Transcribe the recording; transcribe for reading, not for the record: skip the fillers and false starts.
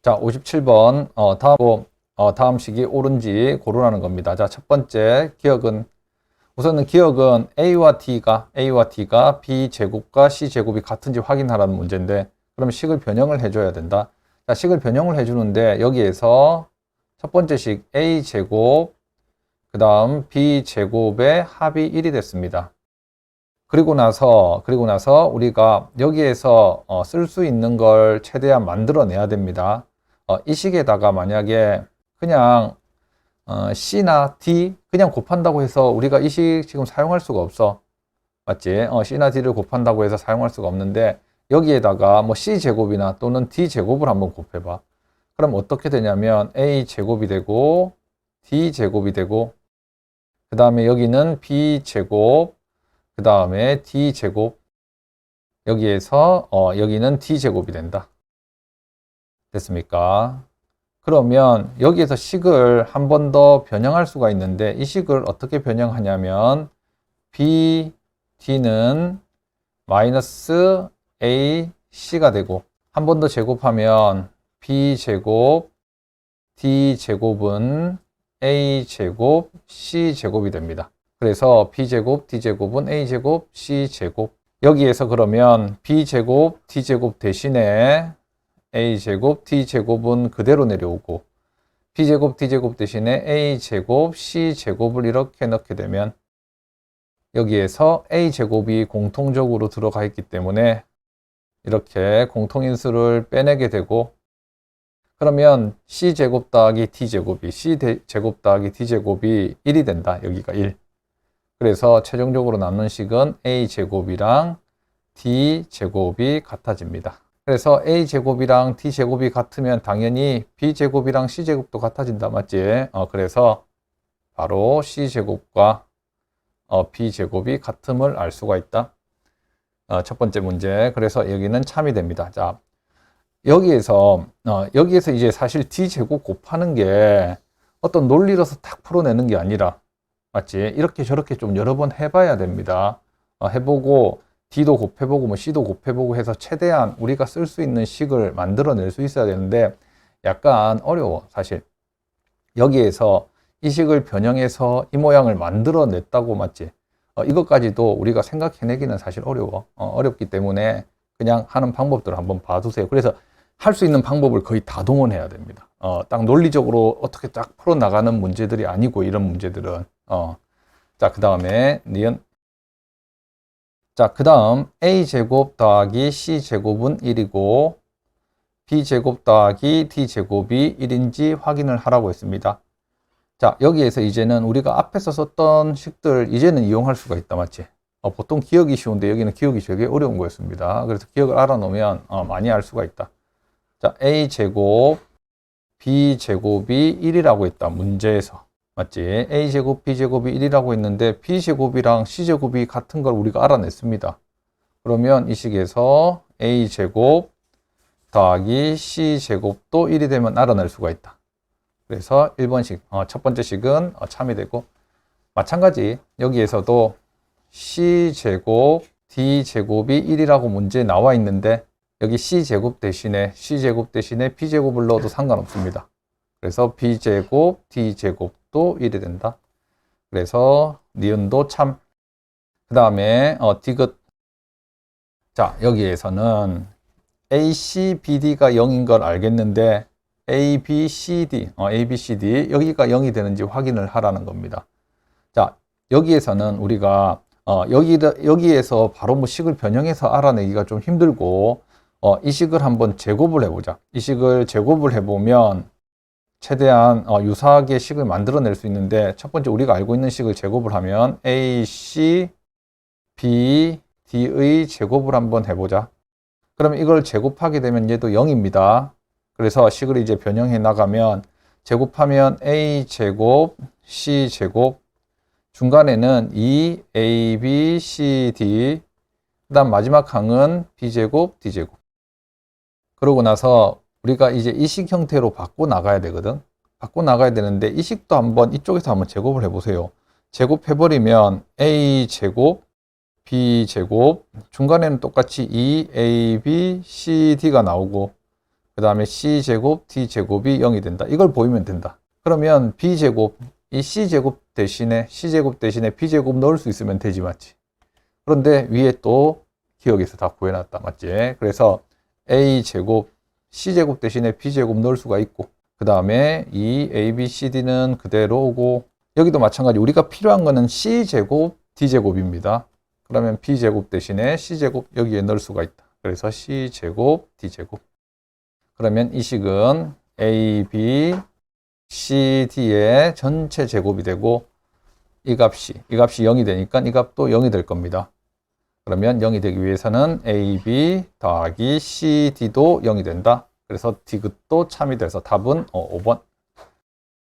자, 57번, 다음 식이 옳은지 고르라는 겁니다. 자, 첫 번째 기억은, 우선은 기억은 A와 T가 B제곱과 C제곱이 같은지 확인하라는 문제인데, 그럼 식을 변형을 해줘야 된다. 자, 식을 변형을 해주는데, 여기에서 첫 번째 식 A제곱, 그 다음 B제곱의 합이 1이 됐습니다. 그리고 나서 우리가 여기에서 쓸 수 있는 걸 최대한 만들어내야 됩니다. 이 식에다가 만약에 그냥 C나 D 그냥 곱한다고 해서 우리가 이 식 지금 사용할 수가 없어. 맞지? C나 D를 곱한다고 해서 사용할 수가 없는데 여기에다가 뭐 C제곱이나 또는 D제곱을 한번 곱해봐. 그럼 어떻게 되냐면 A제곱이 되고 D제곱이 되고 그 다음에 여기는 B제곱 그 다음에 D제곱 여기에서 여기는 D제곱이 된다. 됐습니까? 그러면 여기에서 식을 한 번 더 변형할 수가 있는데 이 식을 어떻게 변형하냐면 B, D는 마이너스 A, C가 되고 한 번 더 제곱하면 B제곱, D제곱은 A제곱, C제곱이 됩니다. 그래서 B제곱, D제곱은 A제곱, C제곱 여기에서 그러면 B제곱, D제곱 대신에 A제곱, D제곱은 그대로 내려오고 B제곱, D제곱 대신에 A제곱, C제곱을 이렇게 넣게 되면 여기에서 A제곱이 공통적으로 들어가 있기 때문에 이렇게 공통인수를 빼내게 되고 그러면 C제곱 더하기 D제곱이 C제곱 더하기 D제곱이 1이 된다. 여기가 1. 그래서 최종적으로 남는 식은 A제곱이랑 D제곱이 같아집니다. 그래서 A제곱이랑 D제곱이 같으면 당연히 B제곱이랑 C제곱도 같아진다. 맞지? 그래서 바로 C제곱과 B제곱이 같음을 알 수가 있다. 첫 번째 문제. 그래서 여기는 참이 됩니다. 자, 여기에서 이제 사실 D제곱 곱하는 게 어떤 논리로서 딱 풀어내는 게 아니라 맞지? 이렇게 저렇게 좀 여러 번 해봐야 됩니다. 해보고 D도 곱해보고 뭐 C도 곱해보고 해서 최대한 우리가 쓸 수 있는 식을 만들어낼 수 있어야 되는데 약간 어려워 사실. 여기에서 이 식을 변형해서 이 모양을 만들어냈다고 맞지? 이것까지도 우리가 생각해내기는 사실 어려워. 어렵기 때문에 그냥 하는 방법들을 한번 봐두세요. 그래서 할 수 있는 방법을 거의 다 동원해야 됩니다. 딱 논리적으로 어떻게 딱 풀어나가는 문제들이 아니고 이런 문제들은 자, 그 다음에 니은 자, 그 다음 A제곱 더하기 C제곱은 1이고 B제곱 더하기 D제곱이 1인지 확인을 하라고 했습니다. 자, 여기에서 이제는 우리가 앞에서 썼던 식들 이제는 이용할 수가 있다. 맞지? 보통 기억이 쉬운데 여기는 기억이 되게 어려운 거였습니다. 그래서 기억을 알아놓으면 많이 알 수가 있다. 자, A제곱 B제곱이 1이라고 했다. 문제에서. 맞지? A제곱, B제곱이 1이라고 했는데 B제곱이랑 C제곱이 같은 걸 우리가 알아냈습니다. 그러면 이 식에서 A제곱 더하기 C제곱도 1이 되면 알아낼 수가 있다. 그래서 1번식, 첫 번째 식은 참이 되고 마찬가지 여기에서도 C제곱, D제곱이 1이라고 문제에 나와 있는데 여기 C제곱 대신에 B제곱을 넣어도 상관없습니다. 그래서 B제곱, D제곱도 1이 된다. 그래서 니은도 참. 그 다음에 디귿. 자, 여기에서는 ACBD가 0인 걸 알겠는데 ABCD 여기가 0이 되는지 확인을 하라는 겁니다. 자, 여기에서는 우리가 여기에서 바로 뭐 식을 변형해서 알아내기가 좀 힘들고 이 식을 한번 제곱을 해보자. 이 식을 제곱을 해보면 최대한 유사하게 식을 만들어낼 수 있는데 첫 번째 우리가 알고 있는 식을 제곱을 하면 A, C, B, D의 제곱을 한번 해보자. 그러면 이걸 제곱하게 되면 얘도 0입니다. 그래서 식을 이제 변형해 나가면 제곱하면 A제곱, C제곱 중간에는 2A, B, C, D 그 다음 마지막 항은 B제곱, D제곱 그러고 나서 우리가 이제 이 식 형태로 바꿔 나가야 되거든. 바꿔 나가야 되는데 이 식도 한번 이쪽에서 한번 제곱을 해보세요. 제곱해버리면 A제곱, B제곱 중간에는 똑같이 2AB, CD가 나오고 그 다음에 C제곱, D제곱이 0이 된다. 이걸 보이면 된다. 그러면 B제곱, 이 C제곱 대신에 B제곱 넣을 수 있으면 되지, 맞지? 그런데 위에 또 기억에서 다 구해놨다, 맞지? 그래서 A제곱, C제곱 대신에 B제곱 넣을 수가 있고, 그 다음에 이 A, B, C, D는 그대로 오고, 여기도 마찬가지. 우리가 필요한 거는 C제곱, D제곱입니다. 그러면 B제곱 대신에 C제곱 여기에 넣을 수가 있다. 그래서 C제곱, D제곱. 그러면 이 식은 A, B, C, D의 전체 제곱이 되고 이 값이 0이 되니까 이 값도 0이 될 겁니다. 그러면 0이 되기 위해서는 A, B 더하기 C, D도 0이 된다. 그래서 디귿도 참이 돼서 답은 5번.